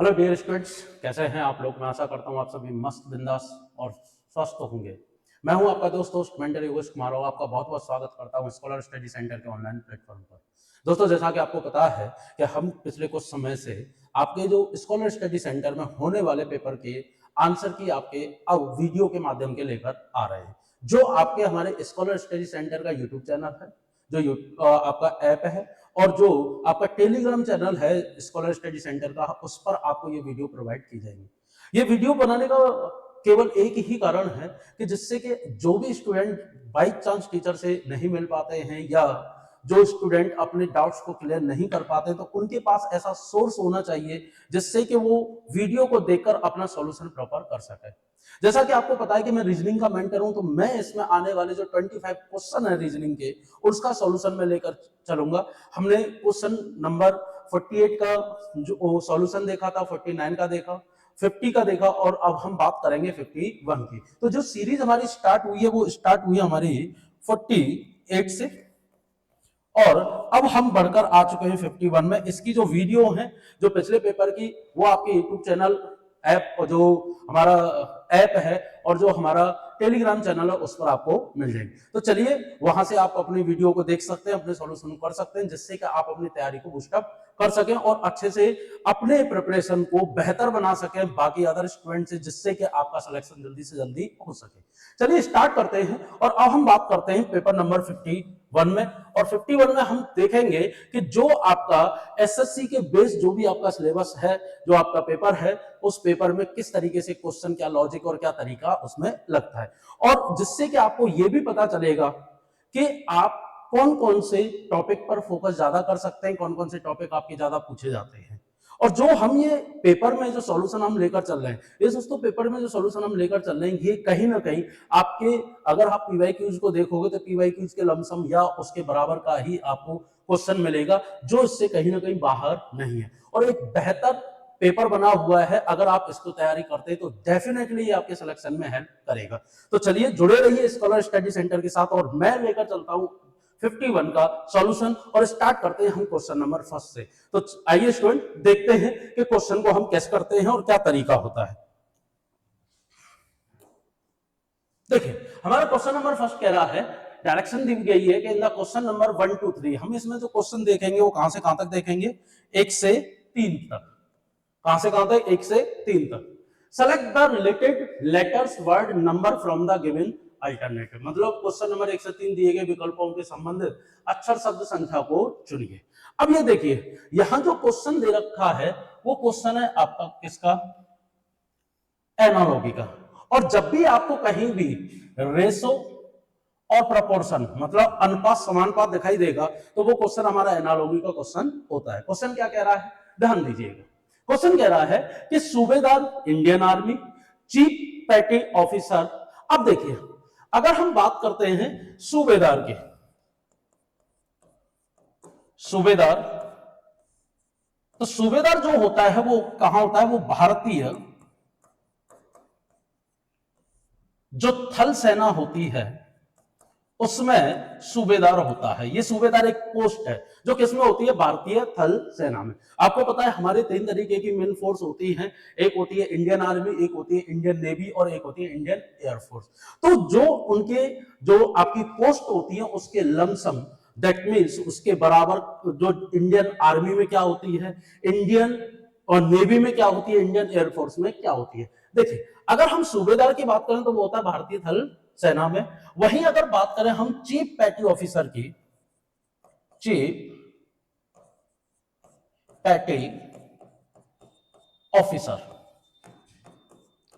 Hello dear students, कैसे हैं आप लोग। मैं आशा करता हूं आप सभी मस्त बिंदास और स्वस्थ होंगे। मैं हूं आपका दोस्त मेंटर योगेश कुमार और आपका बहुत बहुत स्वागत करता हूं स्कॉलर स्टडी सेंटर के ऑनलाइन प्लेटफॉर्म पर। दोस्तों, जैसा कि आपको पता है कि हम पिछले कुछ समय से आपके जो स्कॉलर स्टडी सेंटर में होने वाले पेपर के आंसर की आपके अब वीडियो के माध्यम के लेकर आ रहे हैं, जो आपके हमारे स्कॉलर स्टडी सेंटर का यूट्यूब चैनल है, जो आपका ऐप है और जो आपका टेलीग्राम चैनल है स्कॉलर स्टडी सेंटर का, उस पर आपको ये वीडियो प्रोवाइड की जाएगी। ये वीडियो बनाने का केवल एक ही कारण है कि जिससे कि जो भी स्टूडेंट बाई चांस टीचर से नहीं मिल पाते हैं या जो स्टूडेंट अपने डाउट्स को क्लियर नहीं कर पाते, तो उनके पास ऐसा सोर्स होना चाहिए जिससे कि वो वीडियो को देखकर अपना सॉल्यूशन प्रॉपर कर सके। जैसा कि आपको पता है कि मैं रीजनिंग का मेंटर हूं, तो मैं इसमें आने वाले जो 25 क्वेश्चन है रीजनिंग के, उसका सॉल्यूशन मैं लेकर चलूंगा। हमने क्वेश्चन नंबर 48 का जो सॉल्यूशन देखा था, 49 का देखा, 50 का देखा और अब हम बात करेंगे 51 की। तो जो सीरीज हमारी स्टार्ट हुई है वो स्टार्ट हुई हमारी 48 से और अब हम बढ़कर आ चुके हैं 51 में। इसकी जो वीडियो है जो पिछले पेपर की, वो आपके यूट्यूब चैनल ऐप और जो हमारा ऐप है और जो हमारा टेलीग्राम चैनल है उस पर आपको मिल जाएगी। तो चलिए वहां से आप अपनी वीडियो को देख सकते हैं, अपने सॉल्यूशन कर सकते हैं, जिससे कि आप अपनी तैयारी को बूस्टअप कर सकें और अच्छे से अपने प्रिपरेशन को बेहतर बना सकें बाकी अदर स्टूडेंट से, जिससे कि आपका सिलेक्शन जल्दी से जल्दी हो सके। चलिए स्टार्ट करते हैं और अब हम बात करते हैं पेपर नंबर 51 में। और 51 में हम देखेंगे कि जो आपका एसएससी के बेस जो भी आपका सिलेबस है, जो आपका पेपर है, उस पेपर में किस तरीके से क्वेश्चन, क्या लॉजिक और क्या तरीका उसमें लगता है, और जिससे कि आपको यह भी पता चलेगा कि आप कौन कौन से टॉपिक पर फोकस ज्यादा कर सकते हैं, कौन कौन से टॉपिक आपके ज्यादा पूछे जाते हैं। और जो हम ये पेपर में जो सॉल्यूशन हम लेकर चल रहे हैं, ये दोस्तों पेपर में जो सॉल्यूशन हम लेकर चल रहे हैं, ये कहीं ना कहीं आपके, अगर आप पीवाईक्यूज को देखोगे तो पीवाईक्यूज के लमसम या उसके बराबर का ही आपको क्वेश्चन मिलेगा, जो इससे कहीं ना कहीं बाहर नहीं है और एक बेहतर पेपर बना हुआ है। अगर आप इसको तैयारी करते हैं तो डेफिनेटली आपके सिलेक्शन में हेल्प करेगा। तो चलिए जुड़े रहिए स्कॉलर स्टडी सेंटर के साथ और मैं लेकर चलता हूं 51 का सॉल्यूशन और स्टार्ट करते हैं हम क्वेश्चन नंबर फर्स्ट से। तो आइए स्टूडेंट देखते हैं कि क्वेश्चन को हम कैसे करते हैं और क्या तरीका होता है। देखिए हमारा क्वेश्चन नंबर फर्स्ट कह रहा है, डायरेक्शन दी गई है कि इन द क्वेश्चन नंबर 1 2 3, हम इसमें जो क्वेश्चन देखेंगे वो कहां से कहां तक देखेंगे, 1 से 3 तक। कहां से कहां तक, 1 से 3 तक। Select the related letters word number from the given alternative, मतलब क्वेश्चन नंबर 1 से 3 दिए गए विकल्पों के संबंधित अक्षर शब्द संख्या को चुनिए। अब ये देखिए यहां जो क्वेश्चन दे रखा है वो क्वेश्चन है आपका किसका, एनालॉजी का। और जब भी आपको कहीं भी रेशो और प्रपोर्शन मतलब अनुपात समानुपात दिखाई देगा तो वो क्वेश्चन हमारा एनालॉजी का क्वेश्चन होता है। क्वेश्चन क्या कह रहा है, ध्यान दीजिएगा। क्वेश्चन कह रहा है कि सूबेदार Indian army, chief petty officer. अब देखिए अगर हम बात करते हैं सूबेदार की, सूबेदार, तो सूबेदार जो होता है वो कहां होता है, वो भारतीय जो थल सेना होती है उसमें सूबेदार होता है। ये सूबेदार एक पोस्ट है जो किसमें होती है, भारतीय थल सेना में। आपको पता है हमारे 3 तरीके की मेन फोर्स होती हैं, एक होती है इंडियन आर्मी, एक होती है इंडियन नेवी और एक होती है इंडियन एयरफोर्स। तो जो उनके जो आपकी पोस्ट होती है उसके लमसम, दैट मीन्स उसके बराबर जो इंडियन आर्मी में क्या होती है, इंडियन और नेवी में क्या होती है, इंडियन एयरफोर्स में क्या होती है। देखिए अगर हम सूबेदार की बात करें तो वो होता है भारतीय थल सेना में। वहीं अगर बात करें हम चीफ पैटी ऑफिसर की, चीफ पैटी ऑफिसर,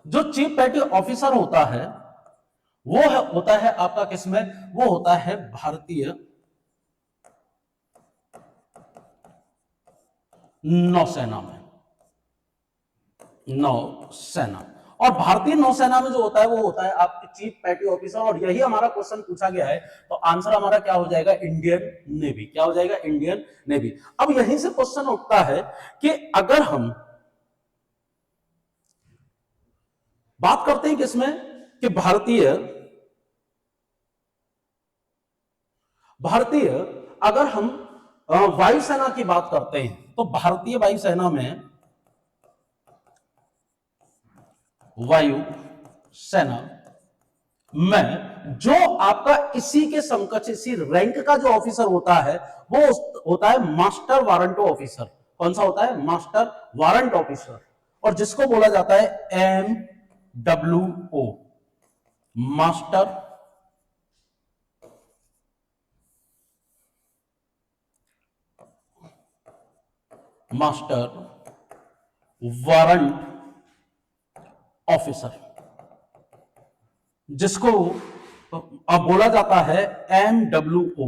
जो चीफ पैटी ऑफिसर होता है वो होता है आपका किसमें, वो होता है भारतीय नौसेना में, नौसेना। और भारतीय नौसेना में जो होता है वो होता है आपके चीफ पैटी ऑफिसर। और यही हमारा क्वेश्चन पूछा गया है तो आंसर हमारा क्या हो जाएगा, इंडियन नेवी। क्या हो जाएगा, इंडियन नेवी। अब यहीं से क्वेश्चन उठता है कि अगर हम बात करते हैं किसमें, कि भारतीय अगर हम वायुसेना की बात करते हैं तो भारतीय वायुसेना में वायु सेना में जो आपका इसी के समकक्ष इसी रैंक का जो ऑफिसर होता है वो होता है मास्टर वारंट ऑफिसर। कौन सा होता है? Master warrant officer. और जिसको बोला जाता है MWO, मास्टर वारंट ऑफिसर, जिसको अब बोला जाता है MWO।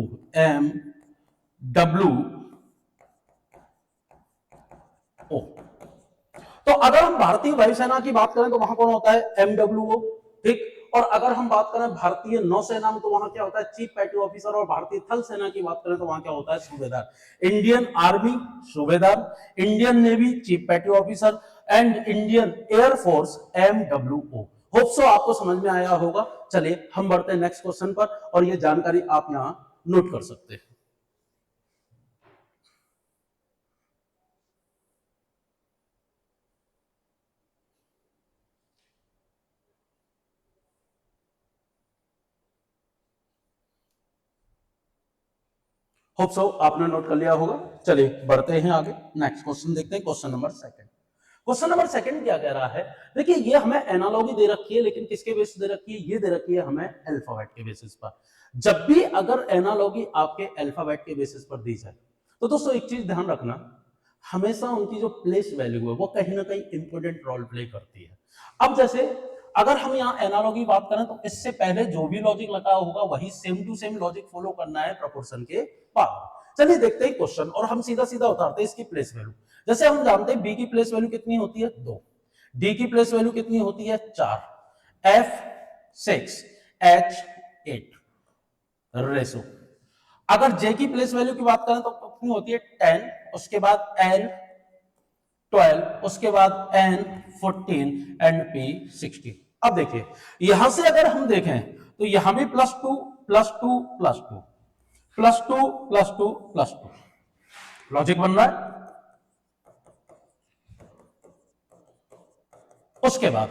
तो अगर हम भारतीय वायुसेना की बात करें तो वहां कौन होता है? MWO। ठीक। और अगर हम बात करें भारतीय नौसेना में तो वहां क्या होता है? Chief patty officer. और भारतीय थल सेना की बात करें तो वहां क्या होता है? सूबेदार। इंडियन आर्मी सूबेदार, Indian navy chief patty officer and Indian air force MWO। Hope so आपको समझ में आया होगा। चलिए हम बढ़ते हैं नेक्स्ट क्वेश्चन पर, और ये जानकारी आप यहां नोट कर सकते हैं। होप सो आपने नोट कर लिया होगा। चलिए बढ़ते हैं आगे, नेक्स्ट क्वेश्चन देखते हैं। Question number second. Question number second क्या कह रहा है? देखिए ये हमें एनालॉजी दे रखी है, लेकिन किसके बेसिस दे रखी है? ये दे रखी है हमें अल्फाबेट के बेसिस पर। जब भी अगर एनालॉजी आपके अल्फाबेट के बेसिस पर दी जाए तो दोस्तों एक चीज ध्यान रखना, हमेशा उनकी जो प्लेस वैल्यू है वो कहीं ना कहीं इंपोर्टेंट रोल प्ले करती है। अब जैसे अगर हम यहाँ एनालॉजी बात करें तो इससे पहले जो भी लॉजिक लगा होगा वही same to same logic follow करना है प्रोपोर्शन के बाद। चलिए देखते हैं क्वेश्चन, और हम सीधा सीधा उतारते हैं इसकी प्लेस वैल्यू। जैसे हम जानते हैं बी की प्लेस वैल्यू कितनी होती है? 2। डी की प्लेस वैल्यू कितनी होती है? 4। F 6, H 8 ratio. अगर जे की प्लेस वैल्यू की बात करें तो कितनी होती है? 10, उसके बाद एल 12, उसके बाद एन 14 एंड पी 16। अब देखिए यहां से अगर हम देखें तो यहां भी +2 +2 +2 +2 +2 +2 लॉजिक बन रहा है। उसके बाद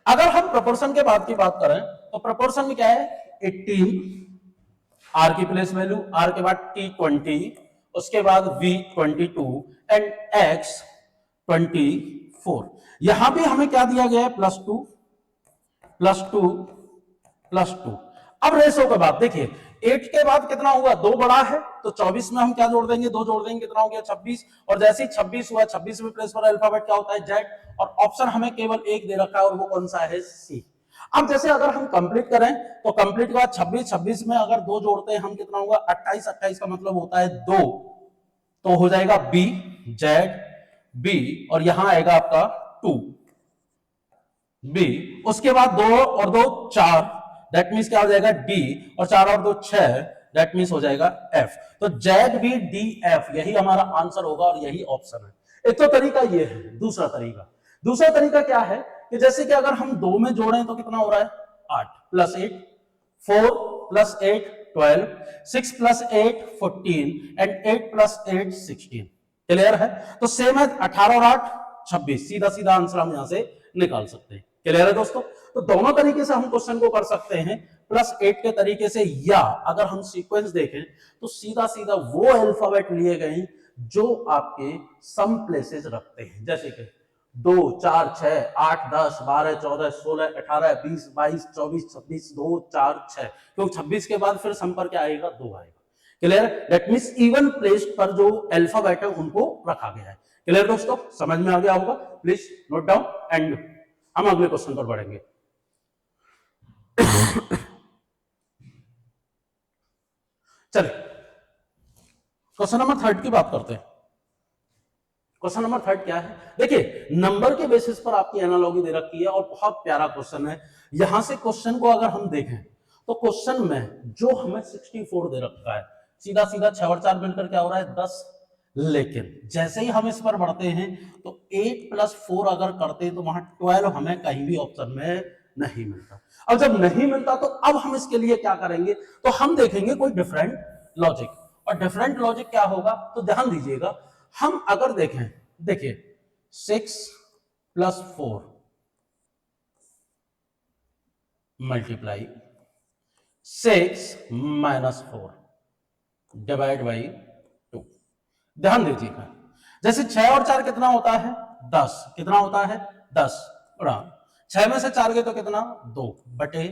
अगर हम प्रोपोर्शन के बाद की बात करें तो प्रोपोर्शन में क्या है? 18, आर की प्लेस वैल्यू, आर के बाद टी 20, उसके बाद वी 22 एंड एक्स 24। यहां भी हमें क्या दिया गया है? +2 +2 +2। अब रेशो के बाद देखिए 8 के बाद कितना हुआ? 2 बड़ा है तो 24 में हम क्या जोड़ देंगे? 2 जोड़ देंगे, कितना हो गया? 26। और जैसे ही 26 हुआ, 26 में प्लेस पर अल्फाबेट क्या होता है? जेड। और ऑप्शन हमें केवल एक दे रखा है, और वो कौन सा है? सी। अब जैसे अगर हम कंप्लीट करें तो कंप्लीट के बाद 26, 26 में अगर 2 जोड़ते हैं हम, कितना होगा? 28, 28 का मतलब होता है 2, तो हो जाएगा बी, जेड बी, और यहां आएगा आपका 2 बी। उसके बाद 2 और 2 4, दैट मींस क्या हो जाएगा? डी। और 4 और 2 6, दैट मींस हो जाएगा एफ। तो जेड बी डी एफ यही हमारा आंसर होगा, और यही ऑप्शन है। एक तो तरीका ये है। दूसरा तरीका क्या है कि जैसे कि अगर हम 2 में जोड़ें तो कितना हो रहा है? 8 + 8 4 + 8 12, 6 + 8 14 एंड 8 + 8 16। क्लियर है? तो सेम है 18 और 8 26। सीधा सीधा आंसर हम यहां से निकाल सकते हैं। क्लियर है दोस्तों? तो दोनों तरीके से हम क्वेश्चन को कर सकते हैं, +8 के तरीके से, या अगर हम सीक्वेंस देखें तो सीधा सीधा वो अल्फाबेट लिए गए जो आपके सम प्लेसेस रखते हैं। जैसे कि 2 4 6 8 10 12 14 16 18 20 22 24 26 2 4 6, क्योंकि 26 के बाद फिर सम पर क्या आएगा? 2 आएगा। Clear? That means even place पर जो अल्फाबेट है उनको रखा गया है। क्लियर दोस्तों? समझ में आ गया होगा? प्लीज नोट डाउन, एंड हम अगले क्वेश्चन पर बढ़ेंगे। चलिए क्वेश्चन नंबर 3 की बात करते हैं। क्वेश्चन नंबर 3 क्या है? देखिए नंबर के बेसिस पर आपकी एनालॉजी दे रखी है, और बहुत प्यारा क्वेश्चन है। यहां से क्वेश्चन को अगर हम देखें तो क्वेश्चन में जो हमें 64 दे रखा है, सीधा सीधा 6 और 4 मिलकर क्या हो रहा है? 10। लेकिन जैसे ही हम इस पर बढ़ते हैं तो 8 + 4 अगर करते हैं तो वहां 12 हमें कहीं भी ऑप्शन में नहीं मिलता। अब जब नहीं मिलता तो अब हम इसके लिए क्या करेंगे? तो हम देखेंगे कोई डिफरेंट लॉजिक। और डिफरेंट लॉजिक क्या होगा? तो ध्यान दीजिएगा, हम अगर देखें, देखिए 6 + 4 मल्टीप्लाई 6 माइनस 4 डिवाइड बाई 2। ध्यान दीजिएगा, जैसे 6 और 4 कितना होता है 10, कितना होता है 10, बड़ा 6 में से 4 गए तो कितना 2 बटे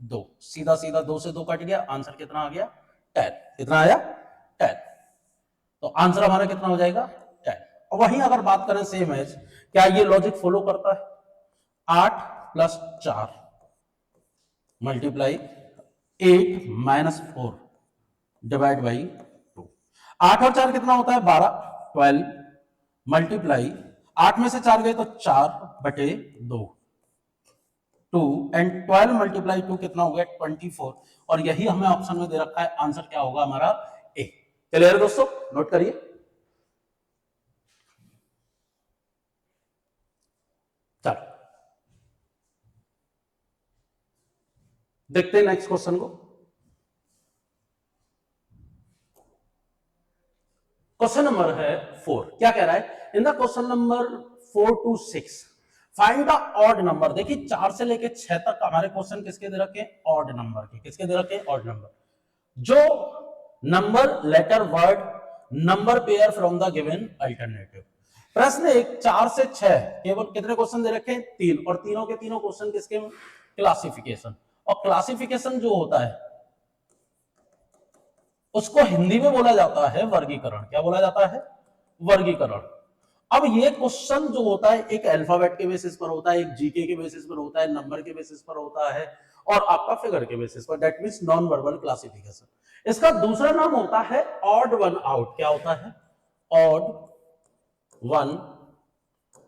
2, सीधा सीधा 2 से 2 कट गया, आंसर कितना आ गया 10, कितना आया 10। तो आंसर हमारा कितना हो जाएगा 10। और वहीं अगर बात करें सेम एज, क्या ये लॉजिक फॉलो करता है 8 plus 4 multiply 8 minus 4 divide by 2। 8 और 4 कितना होता है 12, 12 मल्टीप्लाई 8 में से 4 गए तो 4 बटे 2, 2 एंड 12 मल्टीप्लाई 2 कितना हो गया 24। और यही हमें ऑप्शन में दे रखा है, आंसर क्या होगा हमारा ए। क्लियर दोस्तों, नोट करिए। चलो देखते हैं नेक्स्ट क्वेश्चन को। क्वेश्चन नंबर है 4, क्या कह रहा है in the question number 4 to 6 find the odd number. देखिए 4 से लेके 6 तक हमारे क्वेश्चन किसके दे रखे हैं ऑड नंबर के, किसके दे रखे हैं ऑड नंबर। जो number letter word number pair from the given alternative. प्रश्न 1 4 से 6 केवल कितने क्वेश्चन दे रखे हैं 3, और तीनों के तीनों क्वेश्चन किसके क्लासिफिकेशन। और क्लासिफिकेशन जो होता है उसको हिंदी में बोला जाता है वर्गीकरण। क्या बोला जाता है वर्गीकरण। अब ये क्वेश्चन जो होता है एक अल्फाबेट के बेसिस पर होता है, एक जीके के बेसिस पर होता है, नंबर के बेसिस पर होता है, और आपका फिगर के बेसिस पर, that means non verbal classification. इसका दूसरा नाम होता है ऑड वन आउट। क्या होता है ऑड वन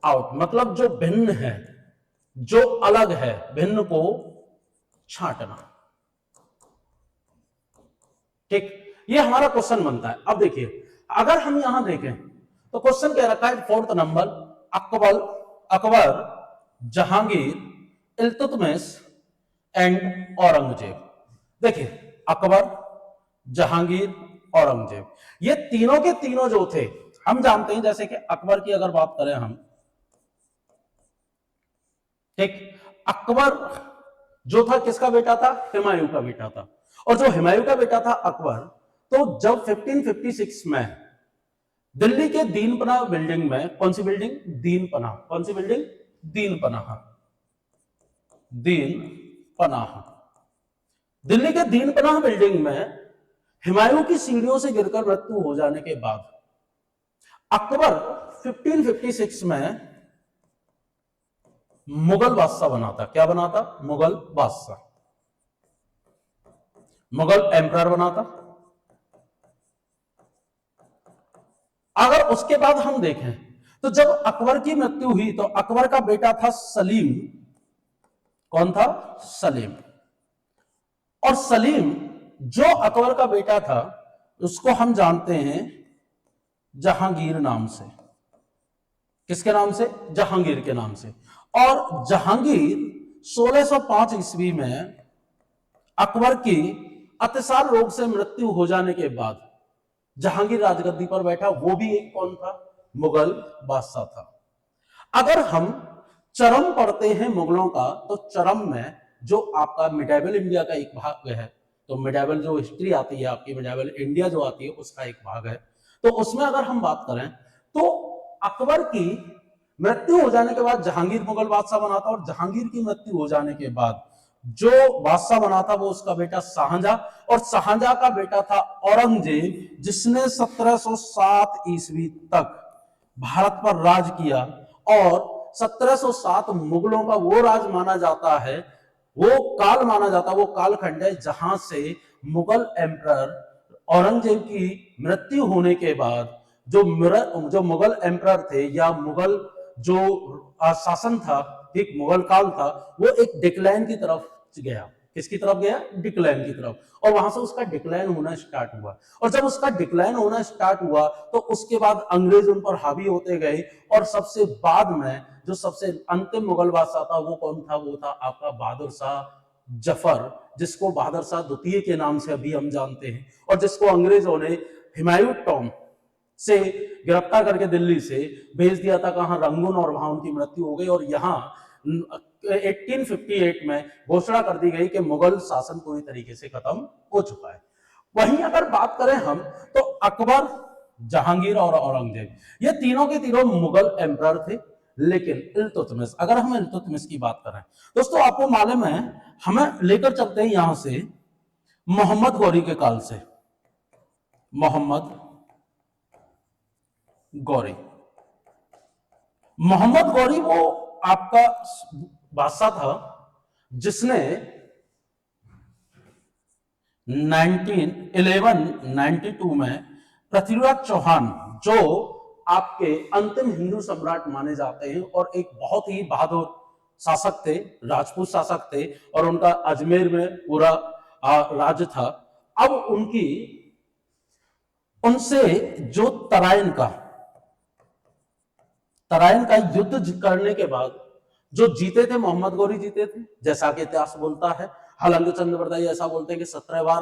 आउट, मतलब जो भिन्न है, जो अलग है, भिन्न को छांटना। ठीक, ये हमारा क्वेश्चन बनता है। अब देखिए अगर हम यहां देखें तो क्वेश्चन क्या रखा है 4th number Akbar Jahangir Iltutmish and Aurangzeb. देखिए अकबर जहांगीर औरंगजेब, ये तीनों के तीनों जो थे हम जानते हैं, जैसे कि अकबर की अगर बात करें हम, ठीक, अकबर जो था किसका बेटा था हुमायूं का बेटा था। और जो हुमायूं का बेटा था अकबर, तो जब 1556 में दिल्ली के दीन पनाह बिल्डिंग में, कौन सी बिल्डिंग दीन पनाह, कौन सी बिल्डिंग दीन पनाह, दीन पनाह, दिल्ली के दीन पनाह बिल्डिंग में हुमायूं की सीढ़ियों से गिरकर मृत्यु हो जाने के बाद अकबर 1556 में मुगल बादशाह बना था। क्या बना था मुगल बादशाह, मुगल एम्परर बना था। अगर उसके बाद हम देखें तो जब अकबर की मृत्यु हुई तो अकबर का बेटा था सलीम। कौन था सलीम। और सलीम जो अकबर का बेटा था उसको हम जानते हैं जहांगीर नाम से। किसके नाम से जहांगीर के नाम से। और जहांगीर 1605 ईस्वी में अकबर की अतिसार रोग से मृत्यु हो जाने के बाद जहांगीर राजगद्दी पर बैठा, वो भी एक कौन था मुगल बादशाह था। अगर हम चरम पढ़ते हैं मुगलों का, तो चरम में जो आपका मिडाइवल इंडिया का एक भाग है, तो मिडाइवल जो हिस्ट्री आती है आपकी, मिडाइवल इंडिया जो आती है उसका एक भाग है, तो उसमें अगर हम बात करें तो अकबर की मृत्यु हो जाने के बाद जहांगीर मुगल बादशाह बना था, और जहांगीर की मृत्यु हो जाने के बाद जो बादशाह बना था वो उसका बेटा शाहजहां, और शाहजहां का बेटा था औरंगजेब, जिसने 1707 ईस्वी तक भारत पर राज किया। और 1707 मुगलों का वो राज माना जाता है, वो काल माना जाता है, वो कालखंड है जहां से मुगल एम्परर औरंगजेब की मृत्यु होने के बाद जो मुगल एम्परर थे या मुगल जो शासन था, एक मुगल काल था, वो एक डिक्लाइन की तरफ गया। किसकी तरफ गया डिक्लाइन की तरफ। और वहां से उसका डिक्लाइन होना स्टार्ट हुआ। और जब उसका डिक्लाइन होना स्टार्ट हुआ तो उसके बाद अंग्रेज उन पर हावी होते गए, और सबसे बाद में जो सबसे अंतिम मुगल बादशाह था वो कौन था, वो था आपका बहादुर शाह जफर, जिसको बहादुर शाह द्वितीय के नाम से अभी हम जानते हैं, और जिसको अंग्रेजों ने हुमायूं टॉम से गिरफ्तार करके दिल्ली से भेज दिया था कहां रंगून, और वहां उनकी मृत्यु हो गई। और यहाँ 1858 में घोषणा कर दी गई कि मुगल शासन पूरी तरीके से खत्म हो चुका है। वहीं अगर बात करें हम तो अकबर, जहांगीर और औरंगजेब ये तीनों के तीनों मुगल एम्परर थे। लेकिन इल्तुतमिश, अगर हम इल्तुतमिश की बात करें दोस्तों, आपको मालूम है हमें लेकर चलते हैं यहां से मोहम्मद गौरी के काल से। मोहम्मद गौरी, मोहम्मद गौरी वो आपका बादशाह था जिसने 1192 में पृथ्वीराज चौहान, जो आपके अंतिम हिंदू सम्राट माने जाते हैं और एक बहुत ही बहादुर शासक थे, राजपूत शासक थे, और उनका अजमेर में पूरा राज्य था। अब उनसे जो तराइन का युद्ध करने के बाद जो जीते थे, मोहम्मद गौरी जीते थे, जैसा कि इतिहास बोलता है। हालांकि चंद्रवर्दाई ऐसा बोलते हैं कि 17 बार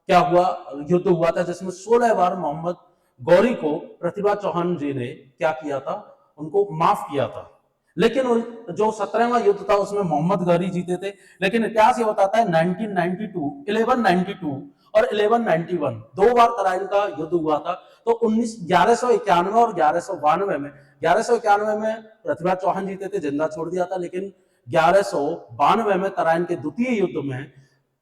क्या हुआ, युद्ध हुआ था, जिसमें 16 बार मोहम्मद गौरी को पृथ्वीराज चौहान जी ने क्या किया था, उनको माफ किया था। लेकिन जो 17वां युद्ध था उसमें मोहम्मद गौरी जीते थे। लेकिन इतिहास ये बताता है 1192 और 1191 दो बार तराइन का युद्ध हुआ था। तो 1191 और 1192 में 1191 में पृथ्वीराज चौहान जीते थे, जिंदा छोड़ दिया था। लेकिन 1192 में तराइन के द्वितीय युद्ध में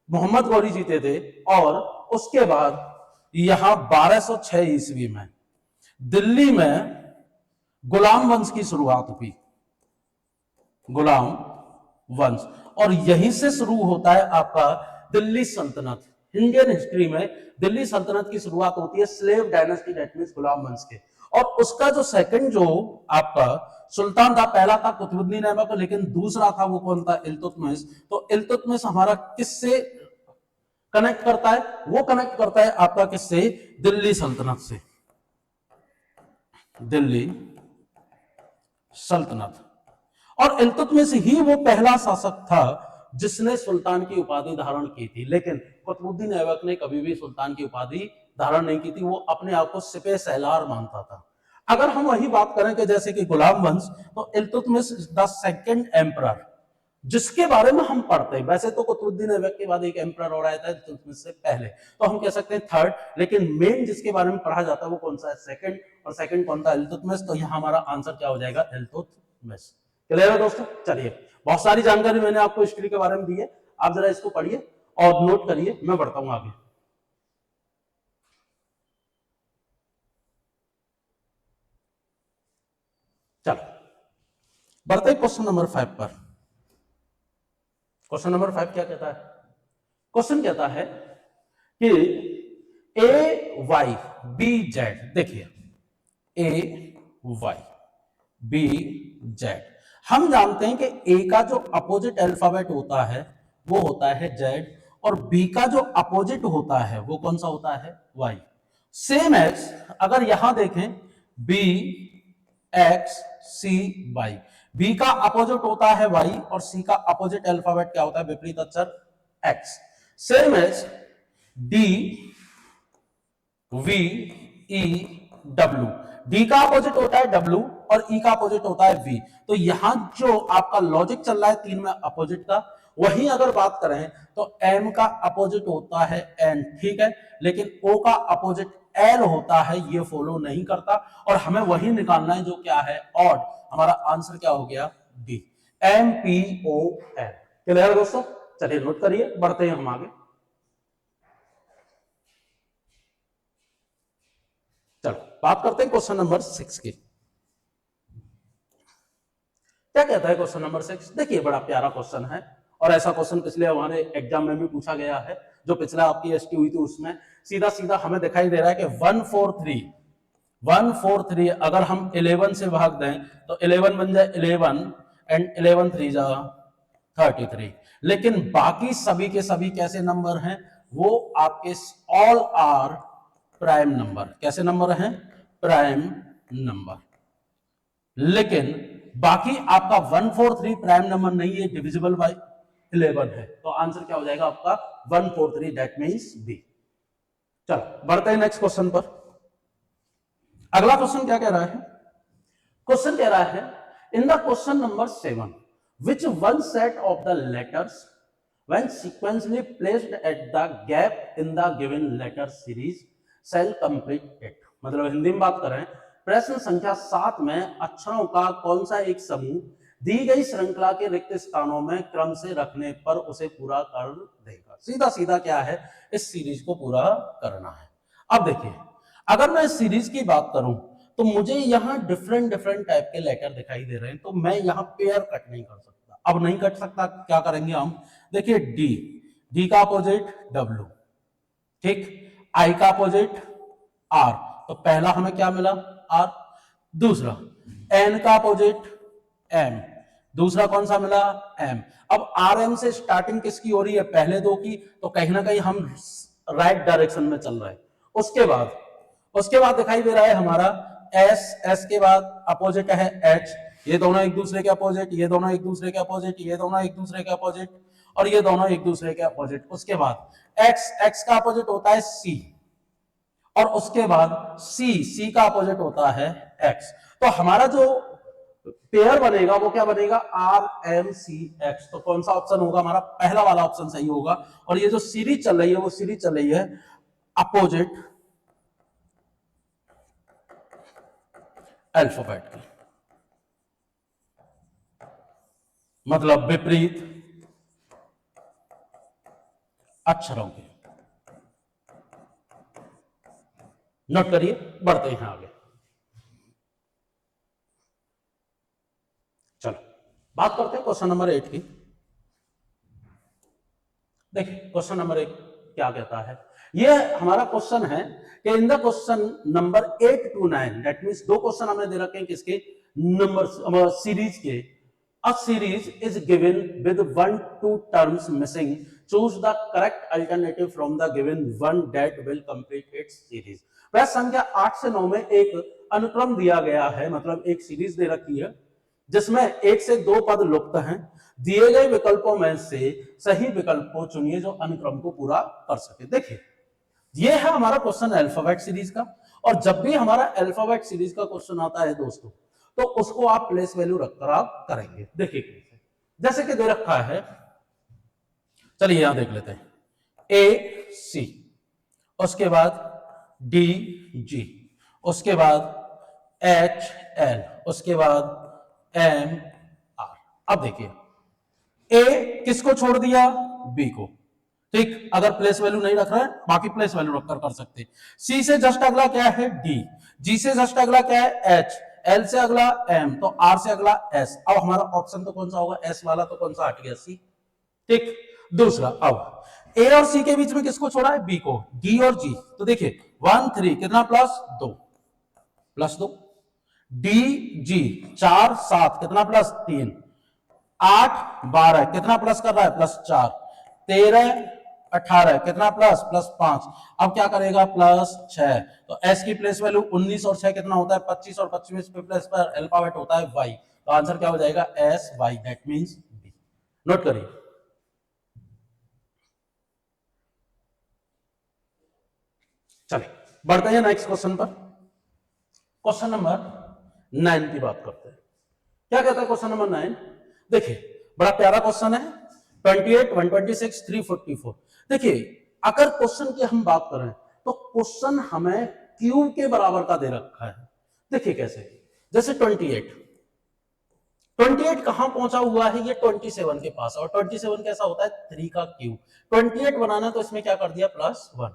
मोहम्मद गौरी जीते थे। और उसके बाद यहां 1206 ईस्वी में दिल्ली में गुलाम वंश की शुरुआत हुई, गुलाम वंश, और यहीं से शुरू होता है आपका दिल्ली सल्तनत। इंडियन हिस्ट्री में दिल्ली सल्तनत की शुरुआत होती है स्लेव डायनेस्टी, दैट मींस गुलाम वंश के। और उसका जो सेकंड जो आपका सुल्तान था, पहला था कुतुबुद्दीन ऐबक, लेकिन दूसरा था वो कौन था, इल्तुतमिश। तो इल्तुतमिश हमारा किससे कनेक्ट करता है, वो कनेक्ट करता है आपका किससे, दिल्ली सल्तनत से, दिल्ली सल्तनत। और इल्तुतमिश ही वो पहला शासक था जिसने सुल्तान की उपाधि धारण की थी। लेकिन कुतुबुद्दीन ऐबक ने कभी भी सुल्तान की उपाधि धारण नहीं की थी, वो अपने आप को सिपह सलार मानता था। अगर हम वही बात करें कि जैसे कि गुलाम वंश, तो इल्तुतमिश द सेकंड एम्परर जिसके बारे में हम पढ़ते हैं। वैसे तो कुतुबुद्दीन ऐबक के बाद एक एम्परर और आया था इल्तुतमिश से पहले, तो हम कह सकते हैं थर्ड। लेकिन मेन जिसके बारे में पढ़ा जाता है वो कौन सा है, सेकंड। और सेकंड कौन था, इल्तुतमिश। तो यहाँ हमारा आंसर क्या हो जाएगा, इल्तुतमिश। क्लियर है दोस्तों। चलिए, बहुत सारी जानकारी मैंने आपको हिस्ट्री के बारे में दी है, आप जरा इसको पढ़िए और नोट करिए, मैं बढ़ता हूं आगे। चलो बढ़ते क्वेश्चन नंबर 5 पर। क्वेश्चन नंबर 5 क्या कहता है, क्वेश्चन कहता है कि ए वाई बी जेड, देखिए ए वाई बी जेड, हम जानते हैं कि ए का जो अपोजिट अल्फाबेट होता है वो होता है जेड, और बी का जो अपोजिट होता है वो कौन सा होता है, वाई। सेम एज अगर यहां देखें बी एक्स सी वाई, बी का अपोजिट होता है वाई और सी का अपोजिट अल्फाबेट क्या होता है, विपरीत अक्षर X. Same as D V E W, D का अपोजिट होता है डब्ल्यू और ई का अपोजिट होता है वी। तो यहां जो आपका लॉजिक चल रहा है तीन में अपोजिट का, वही अगर बात करें तो एम का अपोजिट होता है एन, ठीक है, लेकिन ओ का अपोजिट एल होता है, ये फॉलो नहीं करता। और हमें वही निकालना है जो क्या है, ऑड। हमारा आंसर क्या हो गया, D, M P O L. Clear दोस्तों, चलिए नोट करिए, बढ़ते हैं हम आगे। चलो बात करते हैं क्वेश्चन नंबर 6 की। क्या कहता है क्वेश्चन नंबर 6, देखिए बड़ा प्यारा क्वेश्चन है, और ऐसा क्वेश्चन पिछले हमारे एग्जाम में भी पूछा गया है, जो पिछला आपकी एसटी हुई थी उसमें सीधा सीधा हमें दिखाई दे रहा है कि 143 अगर हम 11 से भाग दें तो 11 बन जाए 11 एंड 11 3 जा 33। लेकिन बाकी सभी के सभी कैसे नंबर हैं, वो आपके ऑल आर प्राइम नंबर। कैसे नंबर हैं, प्राइम नंबर। लेकिन बाकी आपका 143 प्राइम नंबर नहीं है, डिविजिबल बाय 11 है। तो आंसर क्या हो जाएगा आपका 143, दैट मींस बी। चलो बढ़ते हैं नेक्स्ट क्वेश्चन पर। अगला क्वेश्चन क्या कह रहा है, क्वेश्चन कह रहा है in the question number 7 which one set of the letters when sequentially placed at the gap in the given letter series shall complete it। मतलब हिंदी में बात करें, प्रश्न संख्या 7 में अक्षरों का कौन सा एक समूह दी गई श्रृंखला के रिक्त स्थानों में क्रम से रखने पर उसे पूरा कर देगा। सीधा सीधा क्या है, इस सीरीज को पूरा करना है। अब देखिए, अगर मैं इस सीरीज की बात करूं तो मुझे यहां डिफरेंट डिफरेंट टाइप के लेटर दिखाई दे रहे हैं, तो मैं यहां पेयर कट नहीं कर सकता। अब नहीं कट सकता, क्या करेंगे हम, देखिए डी का अपोजिट डब्ल्यू, ठीक, आई का अपोजिट आर, तो पहला हमें क्या मिला आर, दूसरा एन का अपोजिट एम, दूसरा कौन सा मिला एम। अब आर एम से स्टार्टिंग किसकी हो रही है, पहले दो की, तो कहीं ना कहीं हम राइट डायरेक्शन में चल रहे हैं। उसके बाद दिखाई दे रहा है हमारा एस, एस के बाद अपोजिट है एच, ये दोनों एक दूसरे के अपोजिट, ये दोनों एक दूसरे के अपोजिट, ये दोनों एक दूसरे के अपोजिट, और ये दोनों एक दूसरे के अपोजिट। उसके बाद एक्स, एक्स का अपोजिट होता है सी, और उसके बाद सी, सी का अपोजिट होता है एक्स। तो हमारा जो पेयर बनेगा वो क्या बनेगा, आर एम सी एक्स। तो कौन सा ऑप्शन होगा हमारा, पहला वाला ऑप्शन सही होगा। और ये जो सीरीज चल रही है वो सीरीज चल रही है अपोजिट अल्फाबेट की, मतलब विपरीत अक्षरों के। नोट करिए, बढ़ते हैं आगे। चलो बात करते हैं क्वेश्चन नंबर 8 की। देखिए क्वेश्चन नंबर 8 क्या कहता है, ये हमारा क्वेश्चन है कि in the question number 8 to 9, that means दो क्वेश्चन हमें दे रखे हैं किसके, नंबर सीरीज के। A series is given with 1-2 terms missing, choose the correct alternative from the given one that will complete it's series. प्रश्न संख्या 8 से 9 में एक अनुक्रम दिया गया है, मतलब एक सीरीज दे रखी है जिसमें 1 से 2 पद लुप्त हैं। दिए गए विकल्पों में से सही विकल्प को चुनिए जो अनुक्रम को पूरा कर सके। देखिए ये है हमारा क्वेश्चन अल्फाबेट सीरीज का, और जब भी हमारा अल्फाबेट सीरीज का क्वेश्चन आता है दोस्तों, तो उसको आप प्लेस वैल्यू रखकर आप करेंगे। देखिए कैसे, जैसे कि दे रखा है, चलिए यहां देख लेते हैं, ए सी, उसके बाद डी जी, उसके बाद एच एल, उसके बाद एम आर। अब देखिए ए किसको छोड़ दिया, बी को, ठीक, अगर प्लेस वैल्यू नहीं रख रहा है बाकी प्लेस वैल्यू रखकर कर सकते। सी से जस्ट अगला क्या है डी, जी से जस्ट अगला क्या है एच, एल से अगला एम, तो आर से अगला एस। अब हमारा ऑप्शन तो कौन सा होगा, एस वाला, तो कौन सा हट गया सी, ठीक। दूसरा, अब ए और सी के बीच में किसको छोड़ा है, बी को, डी और जी, तो देखिए 1 3 कितना प्लस 2, प्लस 2, डी जी 4 7 कितना प्लस 3, 8 12 कितना प्लस कर रहा है प्लस 4, 13 18 कितना प्लस प्लस 5। अब क्या करेगा प्लस 6, तो एस की प्लेस वैल्यू 19 और 6 कितना होता है 25, और 25 पे प्लेस पर अल्फाबेट होता है वाई, तो आंसर क्या हो जाएगा S Y, that means B. Note करिए। चलिए बढ़ते हैं नेक्स्ट क्वेश्चन पर। क्वेश्चन नंबर 9 की बात करते हैं। क्या कहता है क्वेश्चन नंबर 9, देखिए बड़ा प्यारा क्वेश्चन है, 28 126 344। देखिए अगर क्वेश्चन की हम बात करें तो क्वेश्चन हमें क्यू के बराबर का दे रखा है। देखिए कैसे, जैसे 28 कहां पहुंचा हुआ है, ये 27 के पास, और 27 कैसा होता है 3 का क्यू। 28 बनाना तो इसमें क्या कर दिया प्लस 1।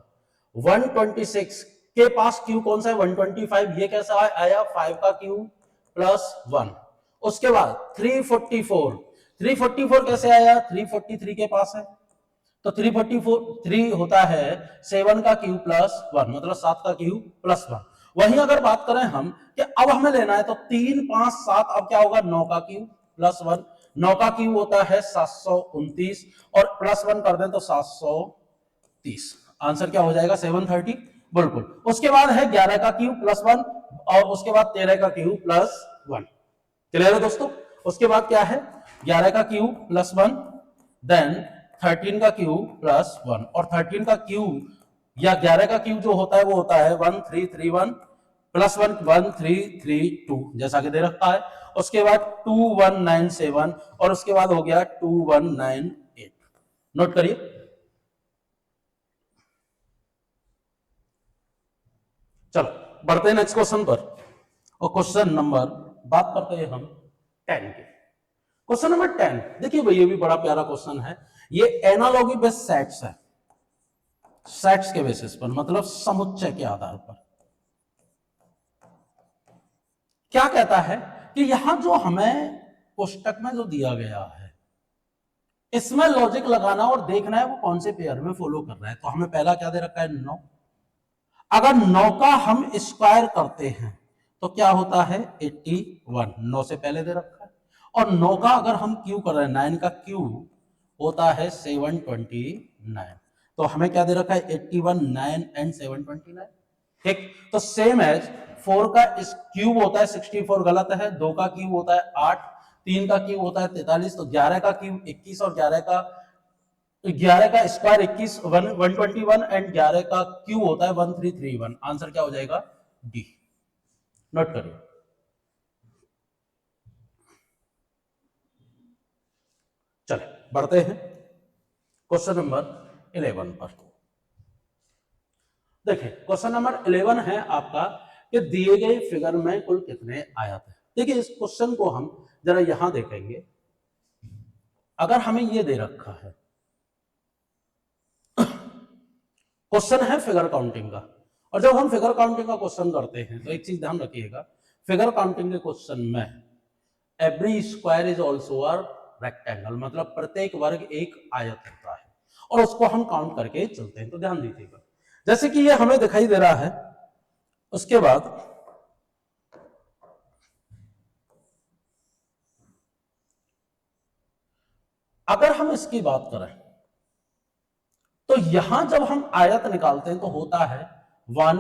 126 के पास क्यू कौन सा है 125, ये कैसा आया 5 का क्यू प्लस 1। उसके बाद 344 कैसे आया, 343 के पास है, तो 3 होता है 7 का क्यू प्लस 1, मतलब 7 का क्यू प्लस 1। वहीं अगर बात करें हम कि अब हमें लेना है तो 3 5 7, अब क्या होगा 9 का क्यू प्लस 1, 9 का क्यू होता है 729, और प्लस 1 कर दें तो 730। आंसर क्या हो जाएगा 730, बिल्कुल। उसके बाद है 11 का क्यू प्लस 1, और उसके बाद 13 का क्यू प्लस 1। क्लियर है दोस्तों। उसके बाद क्या है 11 का क्यू प्लस 1, देन 13 का क्यू प्लस 1, और 13 का क्यू या 11 का क्यू जो होता है वो होता है 1331 प्लस 1 1332, जैसा कि दे रखा है। उसके बाद 2197 और उसके बाद हो गया 2198। नोट करिए। चलो बढ़ते हैं नेक्स्ट क्वेश्चन पर, और क्वेश्चन नंबर बात करते हैं हम 10 की। क्वेश्चन नंबर 10 देखिए भाई, ये भी बड़ा प्यारा क्वेश्चन है। ये एनालॉगी बेस्ड सेट्स है, सेट्स के बेसिस पर, मतलब समुच्चय के आधार पर। क्या कहता है कि यहां जो हमें कोष्टक में जो दिया गया है, इसमें लॉजिक लगाना और देखना है वो कौन से पेयर में फॉलो कर रहा है। तो हमें पहला क्या दे रखा है, 9। अगर 9 का हम स्क्वायर करते हैं तो क्या होता है, 81। 9 से पहले दे रखा है। और 9 का अगर हम क्यू कर रहे हैं, 9 का क्यू होता है 729। तो हमें क्या दे रखा है, 81, 9 एंड 729। ठीक, तो सेम एज 4 का इस क्यूब होता है 64, गलत है। 2 का क्यूब होता है 8, 3 का क्यूब होता है 43, तो 11 का क्यूब 21 और 11 का स्क्वायर 21, 121 एंड 11 का क्यूब होता है 1331। आंसर क्या हो जाएगा, डी। नोट करिए। चले बढ़ते हैं क्वेश्चन नंबर 11 पर। देखिए क्वेश्चन नंबर 11 है आपका कि दिए गए फिगर में कुल कितने आयत है। देखिए इस क्वेश्चन को हम जरा यहां देखेंगे। अगर हमें ये दे रखा है, क्वेश्चन है फिगर काउंटिंग का, और जब हम फिगर काउंटिंग का क्वेश्चन करते हैं तो एक चीज ध्यान रखिएगा, फिगर काउंटिंग के क्वेश्चन में every square is also a rectangle, मतलब प्रत्येक वर्ग एक आयत होता है और उसको हम काउंट करके चलते हैं। तो ध्यान दीजिएगा, जैसे कि ये हमें दिखाई दे रहा है। उसके बाद अगर हम इसकी बात करें तो यहां जब हम आयत निकालते हैं तो होता है 1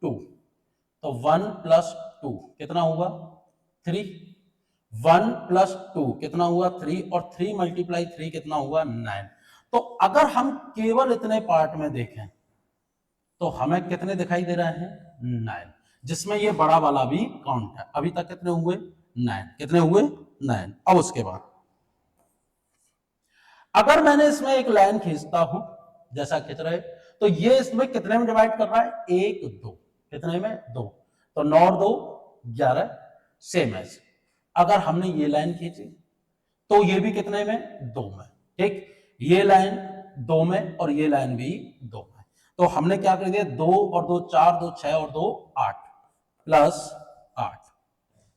2, तो 1 + 2 कितना हुआ, 3। 1 + 2 कितना हुआ, 3, और 3 × 3 कितना हुआ, 9। तो अगर हम केवल इतने पार्ट में देखें तो हमें कितने दिखाई दे रहे हैं, 9, जिसमें ये बड़ा वाला भी काउंट है। अभी तक कितने हुए, 9। कितने हुए, 9। अब उसके बाद अगर मैंने इसमें एक लाइन खींचता हूं, जैसा खींच रहे, तो ये इसमें कितने में डिवाइड कर रहा है, 1 2। कितने में, 2। तो 9 और 2 11। सेम एज अगर हमने ये लाइन खींची तो ये भी कितने में, 2 में। ठीक, ये लाइन 2 में और ये लाइन भी 2 में। तो हमने क्या कर दिया, 2 और 2 4, 2 6 और 2 8 + 8।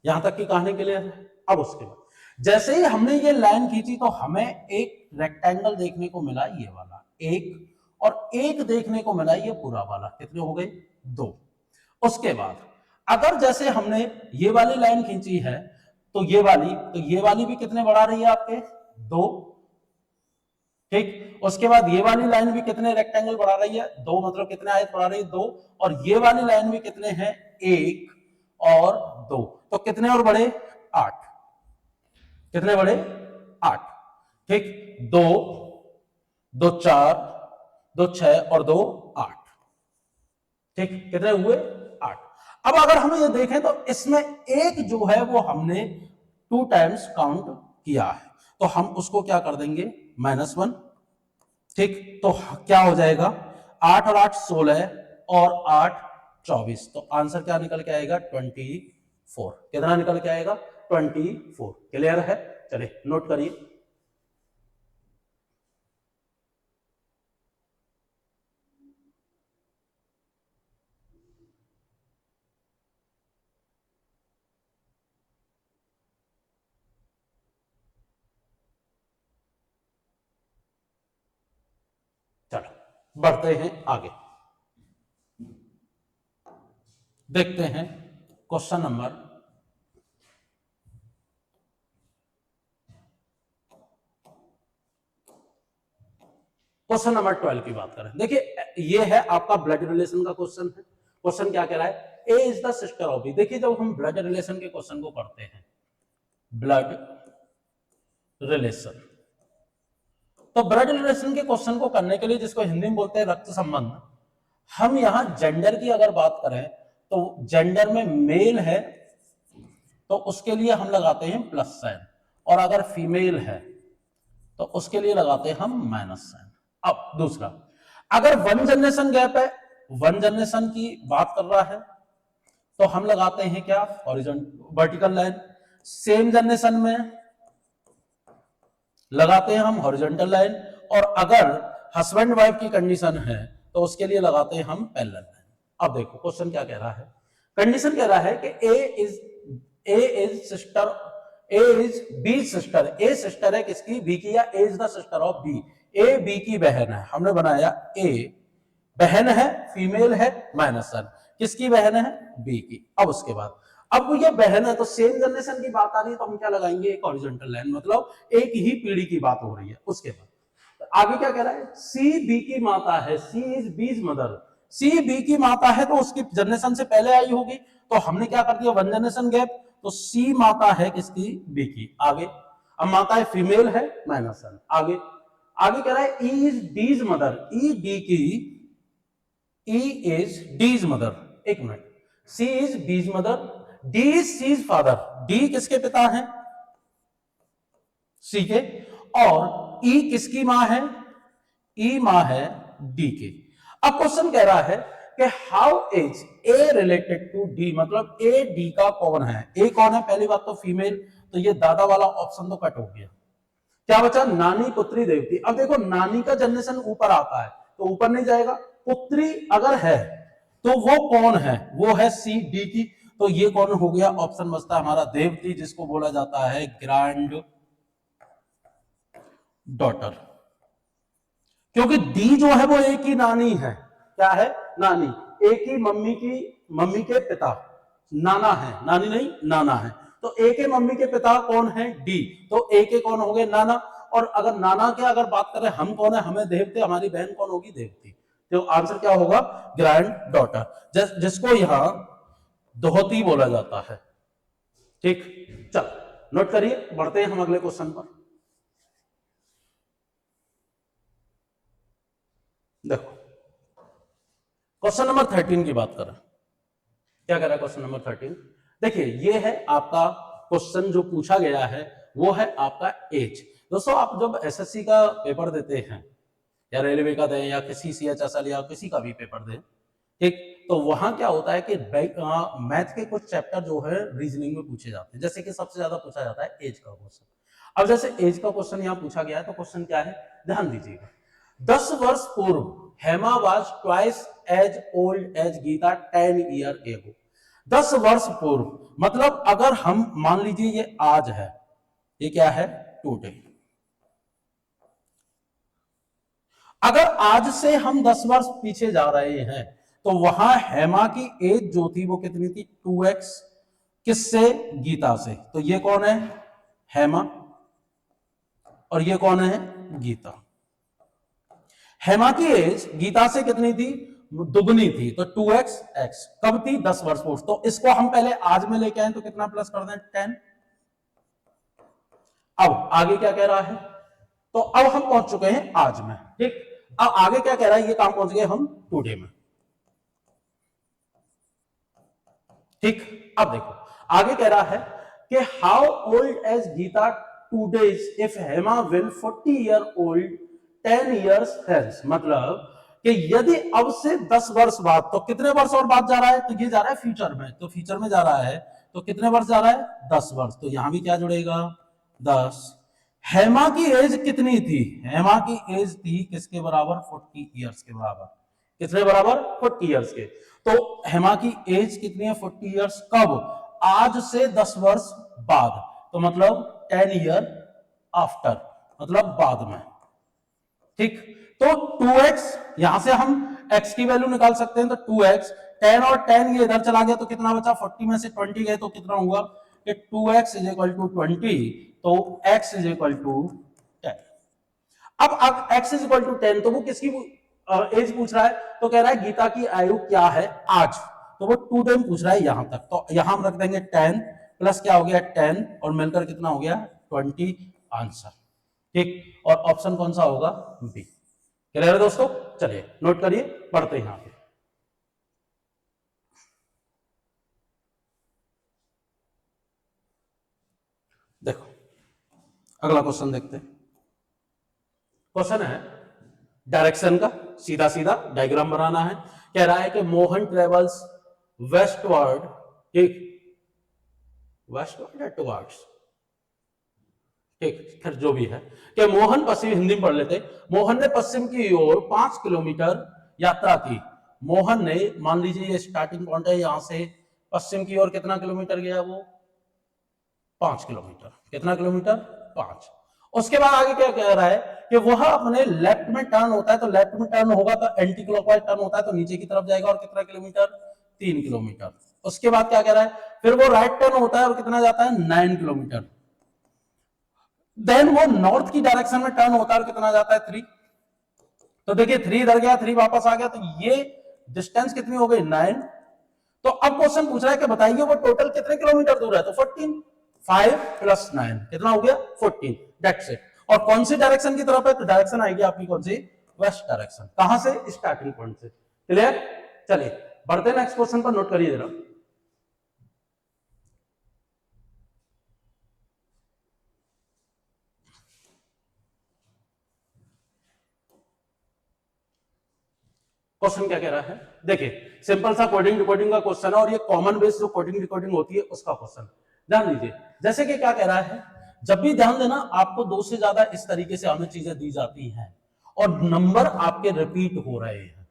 यहां तक की कहानी क्लियर है। अब उसके बाद जैसे ही हमने ये लाइन खींची तो हमें एक रेक्टेंगल देखने को मिला, ये वाला एक, और एक देखने को मिला ये पूरा वाला। कितने हो गए, 2। उसके बाद अगर जैसे हमने ये वाली लाइन खींची है तो ये वाली भी कितने बढ़ा रही है आपके, 2। ठीक, उसके बाद ये वाली लाइन भी कितने रेक्टेंगल बढ़ा रही है, 2, मतलब कितने आयत बढ़ा रही है, 2। और ये वाली लाइन भी कितने हैं, 1 और 2। तो कितने और बढ़े, 8। कितने बढ़े, 8। ठीक, 2 2 4 2 6 और 2 8। ठीक, कितने हुए, 8। अब अगर हम ये देखें तो इसमें एक जो है वो हमने 2 टाइम्स काउंट किया है, तो हम उसको क्या कर देंगे, -1। ठीक, तो क्या हो जाएगा, 8 और 8 16 और 8 24। तो आंसर क्या निकल के आएगा, 24। कितना निकल के आएगा, 24। क्लियर है, चलिए नोट करिए। चलो बढ़ते हैं आगे, देखते हैं क्वेश्चन नंबर क्वेश्चन नंबर 12 की बात करें। देखिए ये है आपका ब्लड रिलेशन का क्वेश्चन है। क्वेश्चन क्या कह रहा है, A is the sister of B. देखिए जब हम ब्लड रिलेशन के क्वेश्चन को करते हैं, ब्लड रिलेशन, तो ब्लड रिलेशन के क्वेश्चन को करने के लिए, जिसको हिंदी में बोलते हैं रक्त संबंध, हम यहां जेंडर की अगर बात करें तो जेंडर में मेल है तो उसके लिए हम लगाते हैं प्लस साइन, और अगर फीमेल है तो उसके लिए लगाते हैं हम माइनस साइन। अब दूसरा, अगर 1 जनरेशन गैप है, 1 जनरेशन की बात कर रहा है, तो हम लगाते हैं क्या, horizontal vertical line. Same generation में लगाते हैं हम हॉरिजॉन्टल लाइन, और अगर हस्बैंड वाइफ की कंडीशन है तो उसके लिए लगाते हैं हम पैरेलल लाइन। अब देखो क्वेश्चन क्या कह रहा है, कंडीशन कह रहा है कि A is sister, A is B sister, A sister है किसकी, बी की, या A is the sister of B, A B की बहन है। हमने बनाया ए बहन है, फीमेल है, माइनस सन, किसकी बहन है, बी की। अब उसके बाद, अब ये बहन है तो सेम जनरेशन की बात आ रही है, तो हम क्या लगाएंगे, एक हॉरिजॉन्टल लाइन, मतलब एक ही पीढ़ी की बात हो रही है। उसके बाद आगे क्या कह रहा है, सी बी की माता है, सी इज बीज मदर, सी बी की माता है तो उसकी जनरेशन से पहले आई होगी, तो हमने क्या कर दिया, 1 जनरेशन गैप, तो सी माता है किसकी, बी की। आगे, अब माता है फीमेल है, माइनस सन। आगे आगे कह रहा है E is D's mother, E D की, E is D's mother, एक मिनट, C is B's mother, D is C's father, D किसके पिता हैं, C के, और E किसकी मां है, E मां है D के। अब क्वेश्चन कह रहा है कि how is A related to D, मतलब A D का कौन है, A कौन है, पहली बात तो फीमेल, तो ये दादा वाला ऑप्शन तो कट हो गया, क्या बचा, नानी पुत्री देवती। अब देखो नानी का जनरेशन ऊपर आता है तो ऊपर नहीं जाएगा, पुत्री अगर है तो वो कौन है, वो है सी डी की, तो ये कौन हो गया, ऑप्शन बचता है हमारा देवती, जिसको बोला जाता है ग्रैंड डॉटर, क्योंकि डी जो है वो एक ही नानी है, क्या है, नानी, एक ही मम्मी के पिता, नाना है, नानी नहीं नाना है, तो ए के मम्मी के पिता कौन है, डी, तो ए के कौन हो गए, नाना, और अगर नाना के अगर बात करें हम कौन है, हमें देवते, हमारी बहन कौन होगी, देवती, तो आंसर क्या होगा, ग्रैंड डॉटर, जिसको यहां दोहती बोला जाता है। ठीक, चल नोट करिए, बढ़ते हैं हम अगले क्वेश्चन पर। देखो क्वेश्चन नंबर 13 की बात करें, क्या कह रहा है क्वेश्चन नंबर 13, देखिए ये है आपका क्वेश्चन जो पूछा गया है, वो है आपका एज। दोस्तों आप जब एसएससी का पेपर देते हैं, या रेलवे का दें, या किसी सीएचएसएल या किसी का भी पेपर दें, ठीक, तो वहां क्या होता है कि मैथ के कुछ चैप्टर जो है रीजनिंग में पूछे जाते हैं, जैसे कि सबसे ज्यादा पूछा जाता है एज का क्वेश्चन। अब जैसे एज का क्वेश्चन यहाँ पूछा गया है, तो क्वेश्चन क्या है, ध्यान दीजिएगा, 10 वर्ष पूर्व Hema was twice as old as Gita 10 year ago. 10 वर्ष पूर्व, मतलब अगर हम मान लीजिए ये आज है, ये क्या है, टुडे, अगर आज से हम 10 वर्ष पीछे जा रहे हैं, तो वहां हेमा की एज जो थी वो कितनी थी, 2x, किससे, गीता से, तो ये कौन है, हेमा, और ये कौन है, गीता। हेमा की एज गीता से कितनी थी, दुगनी थी, तो 2x x, कब थी, 10 वर्ष पूर्व, तो इसको हम पहले आज में लेके आए, तो कितना प्लस कर दें, 10। अब आगे क्या कह रहा है, तो अब हम पहुंच चुके हैं आज में, ठीक, अब आगे क्या कह रहा है, ये काम पहुंच गए हम टुडे में, ठीक। अब देखो आगे कह रहा है कि how old as Gita today if Hema will 40 year old 10 years hence, मतलब कि यदि अब से 10 वर्ष बाद, तो कितने वर्ष और बाद जा रहा है, तो ये जा रहा है फ्यूचर में, तो फ्यूचर में जा रहा है, तो कितने वर्ष जा रहा है, 10 वर्ष, तो यहां भी क्या जुड़ेगा, 10। हेमा की एज कितनी थी, हेमा की एज थी किसके बराबर, 40 ईयर्स के बराबर, कितने बराबर, 40 ईयर्स के, तो हेमा की एज कितनी है, 40 ईयर्स, कब, आज से 10 वर्ष बाद, तो मतलब 10 ईयर आफ्टर, मतलब बाद में, ठीक। तो 2x, यहां से हम x की वैल्यू निकाल सकते हैं, तो 2x, 10 और 10 ये इधर चला गया, तो कितना बचा, 40 में से 20 गए तो कितना हुआ, कि 2x इज इक्वल टू 20, तो x इज इक्वल टू 10। अब x इज इक्वल टू 10, तो वो किसकी एज पूछ रहा है, तो कह रहा है गीता की आयु क्या है आज, तो वो 2 टाइम पूछ रहा है यहां तक, तो यहां हम रख देंगे 10 प्लस क्या हो गया 10, और मिलकर कितना हो गया 20 आंसर, ठीक। और ऑप्शन कौन सा होगा, बी। क्लियर है दोस्तों, चलिए नोट करिए, पढ़ते हैं यहां पे। देखो अगला क्वेश्चन देखते हैं। क्वेश्चन है डायरेक्शन का, सीधा सीधा डायग्राम बनाना है। कह रहा है कि मोहन ट्रेवल्स वेस्टवर्ड, ठीक, वेस्टवर्ड या टुवर्ड्स, ठीक, फिर जो भी है कि मोहन पश्चिम, हिंदी में पढ़ लेते, मोहन ने पश्चिम की ओर 5 किलोमीटर यात्रा की। मोहन ने, मान लीजिए ये स्टार्टिंग पॉइंट है, यहां से पश्चिम की ओर कितना किलोमीटर गया वो, 5 किलोमीटर। कितना किलोमीटर, 5। उसके बाद आगे क्या कह रहा है कि वह अपने लेफ्ट में टर्न होता है, तो लेफ्ट में टर्न होगा तो एंटी क्लॉकवाइज टर्न होता है, तो नीचे की तरफ जाएगा, और कितना किलोमीटर, 3 किलोमीटर। उसके बाद क्या कह रहा है, फिर वो राइट टर्न होता है और कितना जाता है, 9 किलोमीटर। देन वो नॉर्थ की डायरेक्शन में टर्न होता है और कितना जाता है, 3। तो देखिए 3 इधर गया, 3 वापस आ गया, तो ये डिस्टेंस कितनी हो गई, 9। तो अब क्वेश्चन पूछ रहा है कि बताइए वो टोटल कितने किलोमीटर दूर है, तो 14। 5 + 9 कितना हो गया, 14। That's it. और कौन सी डायरेक्शन की तरफ है, तो डायरेक्शन आएगी आपकी कौन सी, वेस्ट डायरेक्शन। कहां से, स्टार्टिंग पॉइंट से। क्लियर, चलिए बढ़ते हैं नेक्स्ट क्वेश्चन पर, नोट करिए जरा। क्वेश्चन क्या कह रहा है, देखिए सिंपल सा कोडिंग डिकोडिंग का क्वेश्चन है, और ये कॉमन बेस जो कोडिंग डिकोडिंग होती है उसका क्वेश्चन। ध्यान दीजिए, जैसे कि क्या कह रहा है, जब भी ध्यान देना, आपको 2 से ज्यादा इस तरीके से हमें चीजें दी जाती हैं और नंबर आपके रिपीट हो रहे हैं,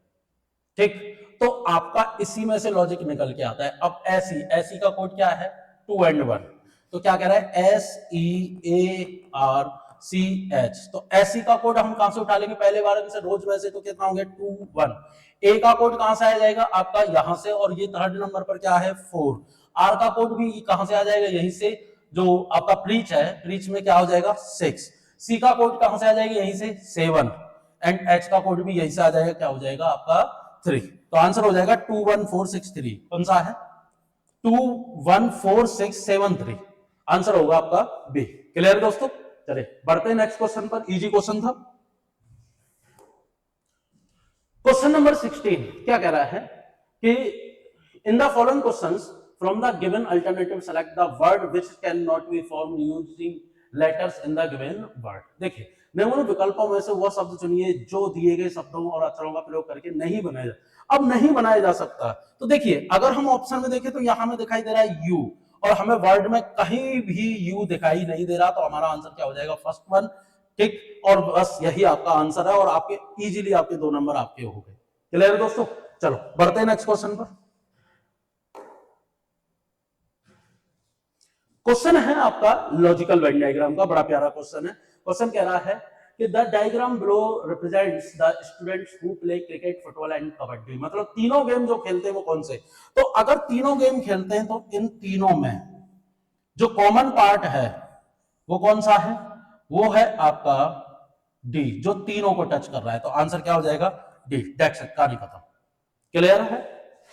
ठीक, तो आपका इसी में से लॉजिक निकल के आता है। अब ऐसी ऐसी का कोड क्या है, 2 and 1। तो क्या कह रहा है, SEARCH। तो ऐसी का कोड हम कहां से उठा लेंगे, पहले बार से रोज में से, तो कितना हो गया, 2 1। ए का कोड कहां से आ जाएगा आपका, यहां से, और ये थर्ड नंबर पर क्या है, 4। आर का कोड भी कहां से आ जाएगा, यहीं से, जो आपका प्रीच है, प्रीच में क्या हो जाएगा, 6। सी का कोड कहां से आ जाएगा, यहीं से, 7। एंड एच का कोड भी यहीं से आ जाएगा, क्या हो जाएगा आपका, 3। तो आंसर हो जाएगा 21463। कौन सा है, 21467 आंसर होगा आपका बी। क्लियर दोस्तों, चलिए बढ़ते हैं नेक्स्ट क्वेश्चन पर, इजी क्वेश्चन था। क्वेश्चन नंबर 16 क्या कह रहा है कि in the following questions from the given alternative select the word which can not be formed using letters in the given word. देखिए निम्न विकल्पों में से वह शब्द चुनिए जो दिए गए शब्दों और अक्षरों का प्रयोग करके नहीं बनाया जा, अब नहीं बनाया जा सकता। तो देखिए अगर हम ऑप्शन में देखें तो यहां में दिखाई दे रहा है यू, और हमें वर्ड में कहीं भी यू दिखाई नहीं दे रहा, तो हमारा आंसर क्या हो जाएगा, फर्स्ट वन, ठीक, और बस यही आपका आंसर है, और आपके इजीली आपके 2 नंबर आपके हो गए। क्लियर दोस्तों, चलो बढ़ते हैं नेक्स्ट क्वेश्चन पर। क्वेश्चन है आपका लॉजिकल वेन डायग्राम का, बड़ा प्यारा क्वेश्चन है। क्वेश्चन कह रहा है कि the diagram below represents the students who play cricket, football and kabaddi. मतलब तीनों गेम जो खेलते हैं वो कौन से, तो अगर तीनों गेम खेलते हैं तो इन तीनों में जो कॉमन पार्ट है वो कौन सा है, वो है आपका डी, जो तीनों को टच कर रहा है। तो आंसर क्या हो जाएगा, डी। डेट्स इट, कहानी खत्म। क्लियर है,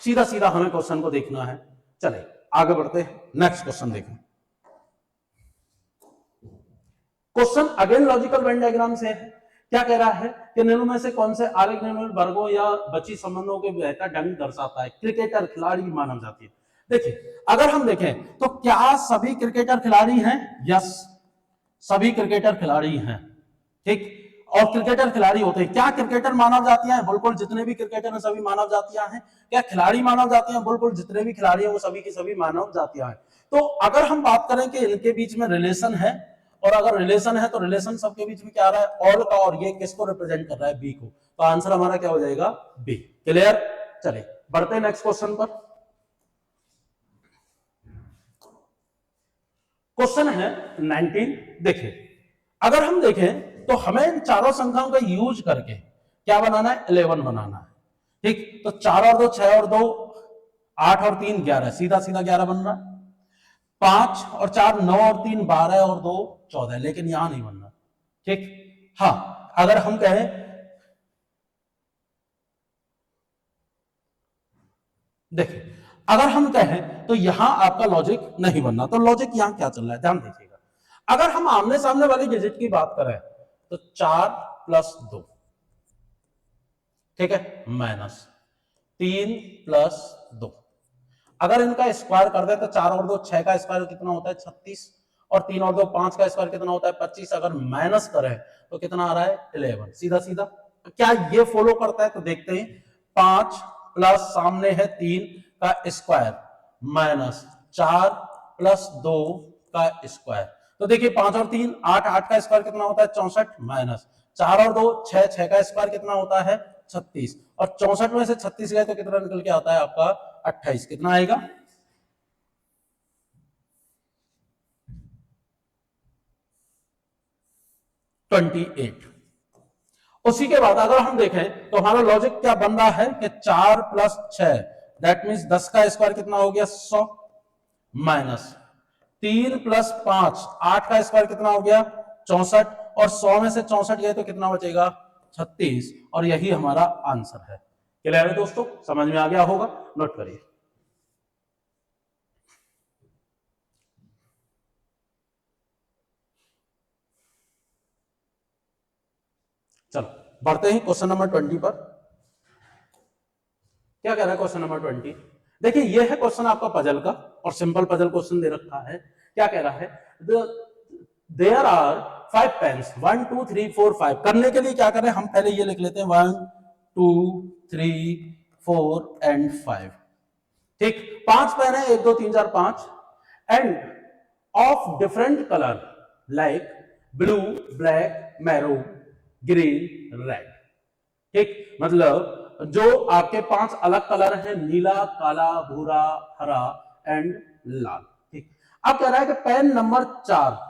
सीधा सीधा हमें क्वेश्चन को देखना है। चले आगे बढ़ते हैं, नेक्स्ट क्वेश्चन देखें। Question again logical Venn diagram से है। क्या कह रहा है कि निम्न में से कौन से आरेख निम्न वर्गों या बची संबंधों के बेहतर ढंग दर्शाता है, क्रिकेटर खिलाड़ी मानव जाति। देखिए अगर हम देखें तो क्या सभी क्रिकेटर खिलाड़ी हैं, यस सभी क्रिकेटर खिलाड़ी हैं, ठीक, और क्रिकेटर खिलाड़ी होते हैं। क्या क्रिकेटर मानव जातियां हैं, बिल्कुल जितने भी क्रिकेटर हैं सभी मानव जातियां हैं। क्या खिलाड़ी मानव जातियां हैं, बिल्कुल जितने भी खिलाड़ी हैं वो सभी की सभी मानव जातियां हैं। तो अगर हम बात करें कि इनके बीच में रिलेशन है, और अगर रिलेशन है तो रिलेशन सबके बीच में क्या आ रहा है, ऑल का, और ये किसको रिप्रेजेंट कर रहा है, बी को। तो आंसर हमारा क्या हो जाएगा, बी। क्लियर, चलिए बढ़ते हैं नेक्स्ट क्वेश्चन पर। क्वेश्चन है 19। देखिए अगर हम देखें तो हमें इन चारों संख्याओं का यूज करके क्या बनाना है, 11 बनाना है, ठीक। तो 4 और 2 6 और 2 8 और 3 11, सीधा सीधा 11 बन रहा है। 5 और 4 9 और 3 12 और 2 14, लेकिन यहां नहीं बन रहा, ठीक। हाँ अगर हम कहें, देखिए अगर हम कहें तो यहां आपका लॉजिक नहीं बनना, तो लॉजिक यहां क्या चल रहा है ध्यान दीजिएगा। अगर हम आमने सामने वाली डिजिट की बात करें तो 4 + 2, ठीक है, -3 + 2। अगर इनका स्क्वायर कर दे तो 4 और 2 6 का स्क्वायर कितना होता है, 36, और 3 और 2 5 का स्क्वायर कितना होता है 25, अगर माइनस करें तो कितना आ रहा है 11, सीधा सीधा। क्या ये फॉलो करता है? तो देखते हैं, 5 प्लस सामने है 3 का स्क्वायर माइनस 4 प्लस 2 का स्क्वायर। तो देखिए 5 और 3 8, 8 का स्क्वायर कितना होता है 64, माइनस 4 और 2 6, 6 का स्क्वायर कितना होता है 36, और 64 में से 36 गए तो कितना निकल के आता है आपका 28। कितना आएगा? $28। उसी के बाद अगर हम देखें तो हमारा लॉजिक क्या बन रहा है कि 4 प्लस 6 दैट मीन्स 10 का स्क्वायर कितना हो गया 100, माइनस 3 प्लस 5 8 का स्क्वायर कितना हो गया 64, और 100 में से 64 गए तो कितना बचेगा 36, और यही हमारा आंसर है। क्लियर है दोस्तों? समझ में आ गया होगा, नोट करिए। चलो बढ़ते हैं क्वेश्चन नंबर 20 पर। क्या कह रहा है क्वेश्चन नंबर 20? देखिए ये है क्वेश्चन आपका पजल का, और सिंपल पजल क्वेश्चन दे रखा है। क्या कह रहा है? There are 5 pens 1 2 3 4 5। करने के लिए क्या करें, हम पहले ये लिख लेते हैं 1 2 3 4 एंड 5। ठीक, 5 पेन है 1 2 3 4 5, end of different colour like blue black maroon green red. ठीक, मतलब जो आपके 5 अलग कलर हैं, नीला काला भूरा हरा एंड लाल। ठीक, अब कह रहा है कि पेन नंबर 4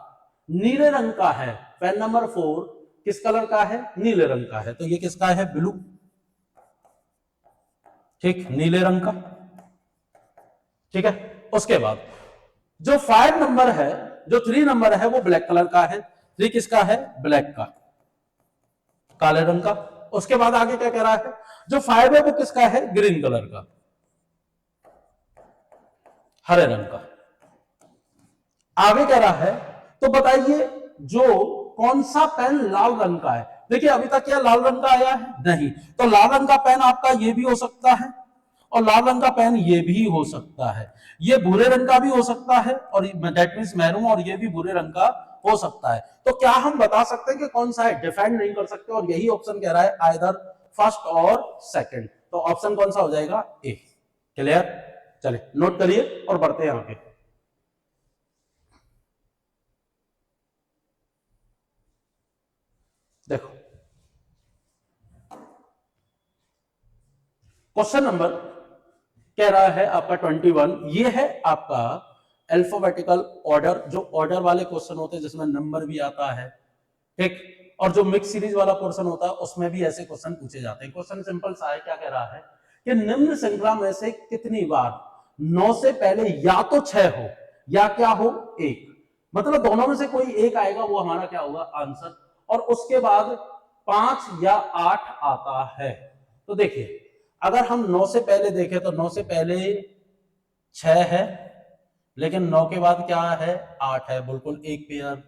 नीले रंग का है, पेन नंबर 4 किस कलर का है? नीले रंग का है। तो ये किसका है? ब्लू। ठीक, नीले रंग का। ठीक है, उसके बाद जो 5 नंबर है, जो 3 नंबर है वो ब्लैक कलर का है। 3 किसका है? ब्लैक का, काले रंग का। उसके बाद आगे क्या कह रहा है? जो 5 है वो किसका है? ग्रीन कलर का, हरे रंग का। आगे कह रहा है तो बताइए जो कौन सा पेन लाल रंग का है। देखिए अभी तक क्या लाल रंग का आया है? नहीं। तो लाल रंग का पेन आपका ये भी हो सकता है, और लाल रंग का पेन ये भी हो सकता है, ये भूरे रंग का भी हो सकता है, और दैट मींस मैरून, और ये भी भूरे रंग का हो सकता है। तो क्या हम बता सकते हैं कि कौन सा है? डिफाइन नहीं कर सकते, और यही ऑप्शन कह रहा है आइदर फर्स्ट और सेकंड। तो ऑप्शन कौन सा हो जाएगा? ए। क्लियर? चलिए नोट करिए और बढ़ते हैं आगे। देखो क्वेश्चन नंबर कह रहा है आपका 21, ये है आपका अल्फाबेटिकल ऑर्डर, जो ऑर्डर वाले क्वेश्चन होते हैं जिसमें नंबर भी आता है। ठीक, और जो मिक्स सीरीज वाला पोर्शन होता है उसमें भी ऐसे क्वेश्चन पूछे जाते हैं। क्वेश्चन सिंपल सा है। क्या कह रहा है कि निम्न श्रृंखला में से कितनी बार 9 से पहले या तो 6 हो या क्या हो 1, मतलब दोनों में से कोई एक आएगा, वो हमारा क्या होगा? आंसर। और उसके बाद 5 या 8 आता है। तो देखिए अगर हम 9 से पहले देखें तो 9 से पहले 6 है, लेकिन 9 के बाद क्या है? 8 है, बिल्कुल एक पेयर।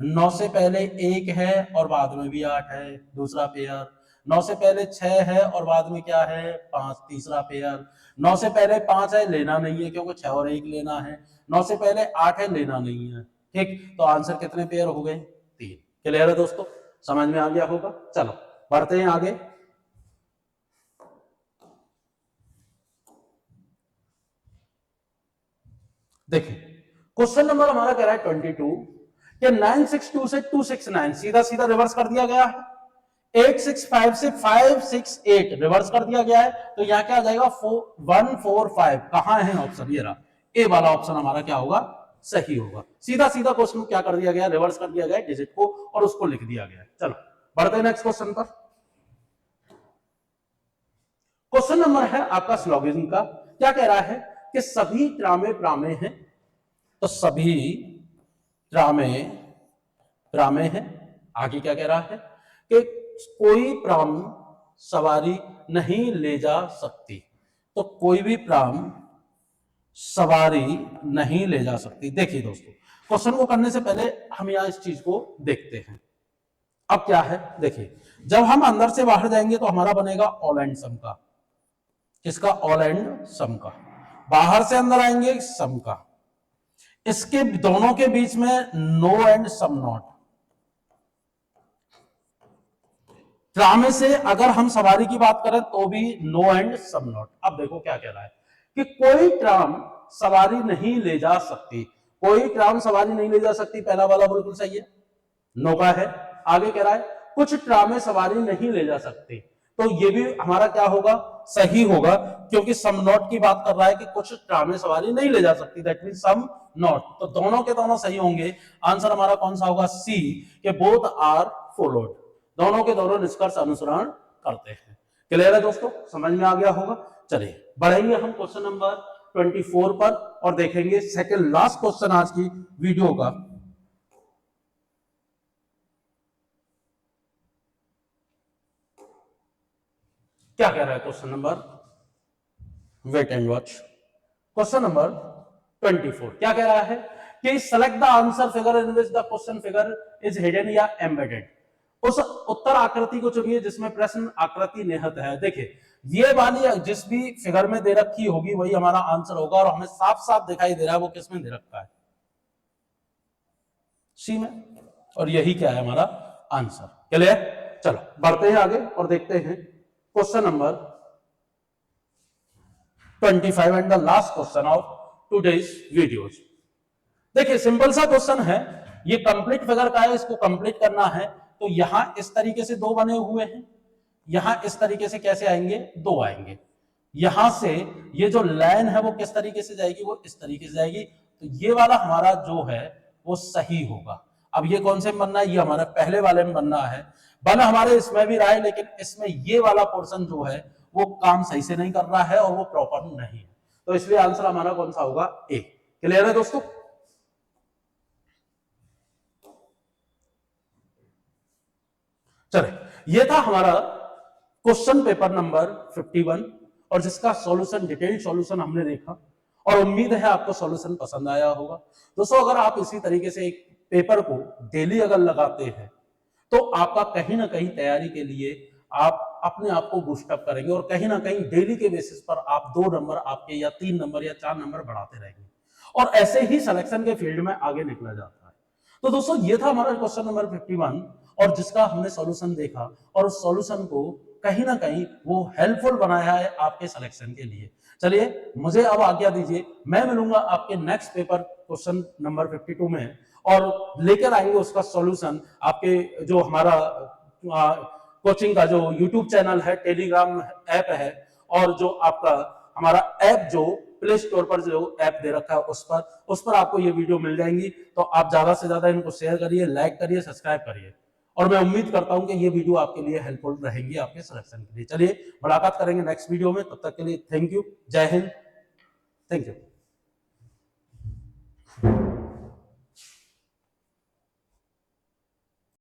9 से पहले 1 है और बाद में भी 8 है, दूसरा पेयर। 9 से पहले 6 है और बाद में क्या है? 5, तीसरा पेयर। 9 से पहले 5 है, लेना नहीं है क्योंकि 6 और 1 लेना है। 9 से पहले 8 है, लेना नहीं है। ठीक, तो आंसर कितने पेयर हो गए? 3। क्लियर है दोस्तों? समझ में आ गया होगा। चलो बढ़ते हैं आगे। देखिए क्वेश्चन नंबर हमारा कह रहा है 22 कि 962 से 269 सीधा सीधा रिवर्स कर दिया गया है। 865 से 568 रिवर्स कर दिया गया है। तो यहां क्या आ जाएगा? 145। कहां है ऑप्शन? ये रहा, ए वाला ऑप्शन हमारा क्या होगा? सही होगा। सीधा सीधा क्वेश्चन क्या कर दिया गया? रिवर्स कर दिया गया डिजिट को और उसको लिख दिया गया। चलो बढ़ते हैं नेक्स्ट क्वेश्चन पर। क्वेश्चन नंबर है आपका स्लोगन का। क्या कह रहा है कि सभी ट्रामे प्रामे हैं, तो सभी ट्रामे प्रामे हैं। आगे क्या कह रहा है कि कोई प्राम सवारी नहीं ले जा सकती, तो कोई भी प्राम सवारी नहीं ले जा सकती। देखिए दोस्तों क्वेश्चन को करने से पहले हम यहां इस चीज को देखते हैं। अब क्या है? देखिए जब हम अंदर से बाहर जाएंगे तो हमारा बनेगा ऑल एंड सम का। किसका? ऑल एंड सम का। बाहर से अंदर आएंगे सम का। इसके दोनों के बीच में नो एंड सम नॉट। ट्रामे से अगर हम सवारी की बात करें तो भी नो एंड सम नॉट। अब देखो क्या कह रहा है कि कोई ट्राम सवारी नहीं ले जा सकती, कोई ट्राम सवारी नहीं ले जा सकती, पहला वाला बिल्कुल सही है, नो का है। आगे कह रहा है कुछ ट्रामें सवारी नहीं ले जा सकती, तो ये भी हमारा क्या होगा, सही होगा, क्योंकि सम नॉट की बात कर रहा है कि कुछ ट्रामें सवारी नहीं ले जा सकती, दैट मीन सम नॉट। तो दोनों के दोनों सही होंगे। आंसर हमारा कौन सा होगा, सी, के बोथ आर फॉलोड, दोनों के दोनों निष्कर्ष अनुसरण करते हैं। क्लियर है दोस्तों, समझ में आ गया होगा। चलिए बढ़ेंगे हम क्वेश्चन नंबर 24 पर और देखेंगे सेकंड लास्ट क्वेश्चन आज की वीडियो का। क्या कह रहा है question number, wait and watch. Question number 24 क्या कह रहा है कि select the answer figure in which the question figure is hidden या एम्बेडेड। उस उत्तर आकृति को चुनिए जिसमें प्रश्न आकृति निहित है। देखिए ये वाली जिस भी फिगर में दे रखी होगी वही हमारा आंसर होगा, और हमें साफ साफ दिखाई दे रहा है वो किस में दे रखा है, सी में, और यही क्या है हमारा आंसर। क्लियर। चलो बढ़ते हैं आगे और देखते हैं question number 25 and the last question of today's videos. देखिए सिंपल सा क्वेश्चन है, ये कंप्लीट फिगर का है, इसको कंप्लीट करना है। तो यहां इस तरीके से दो बने हुए हैं, यहां इस तरीके से कैसे आएंगे, दो आएंगे। यहां से ये जो लाइन है वो किस तरीके से जाएगी, वो इस तरीके से जाएगी। तो ये वाला हमारा जो है वो सही होगा। अब ये कौन से में बनना है, ये हमारा पहले वाले में बनना है। बन हमारे इसमें भी रहा है, लेकिन इसमें ये वाला पोर्शन जो है वो काम सही से नहीं कर रहा है और वो प्रॉपर नहीं है, तो इसलिए आंसर हमारा कौन सा होगा, ए। क्लियर है दोस्तों। चले ये था हमारा क्वेश्चन पेपर नंबर 51 और जिसका सॉल्यूशन, डिटेल्ड सॉल्यूशन हमने देखा, और उम्मीद है आपको सॉल्यूशन पसंद आया होगा। दोस्तों अगर आप इसी तरीके से एक पेपर को डेली अगर लगाते हैं तो आपका कहीं ना कहीं तैयारी के लिए आप अपने आप को बूस्टअप करेंगे, और कहीं ना कहीं डेली के बेसिस पर आप 2 नंबर आपके, या 3 नंबर या 4 नंबर बढ़ाते रहेंगे, और ऐसे ही सिलेक्शन के फील्ड में आगे निकला जाता है। तो दोस्तों ये था हमारा क्वेश्चन नंबर 51 और जिसका हमने सॉल्यूशन देखा, और उस सॉल्यूशन को कहीं ना कहीं वो हेल्पफुल बनाया है आपके सिलेक्शन के लिए। चलिए मुझे अब आज्ञा दीजिए, मैं मिलूंगा आपके नेक्स्ट पेपर क्वेश्चन नंबर 52 में, और लेकर आएंगे उसका सॉल्यूशन। आपके जो हमारा कोचिंग का जो यूट्यूब चैनल है, टेलीग्राम ऐप है, और जो आपका हमारा ऐप जो प्ले स्टोर पर जो ऐप दे रखा है उस पर आपको ये वीडियो मिल जाएंगी। तो आप ज्यादा से ज्यादा इनको शेयर करिए, लाइक करिए, सब्सक्राइब करिए, और मैं उम्मीद करता हूं कि ये वीडियो आपके लिए हेल्पफुल रहेंगी आपके सिलेक्शन के लिए। चलिए मुलाकात करेंगे नेक्स्ट वीडियो में, तब तक के लिए थैंक यू, जय हिंद, थैंक यू।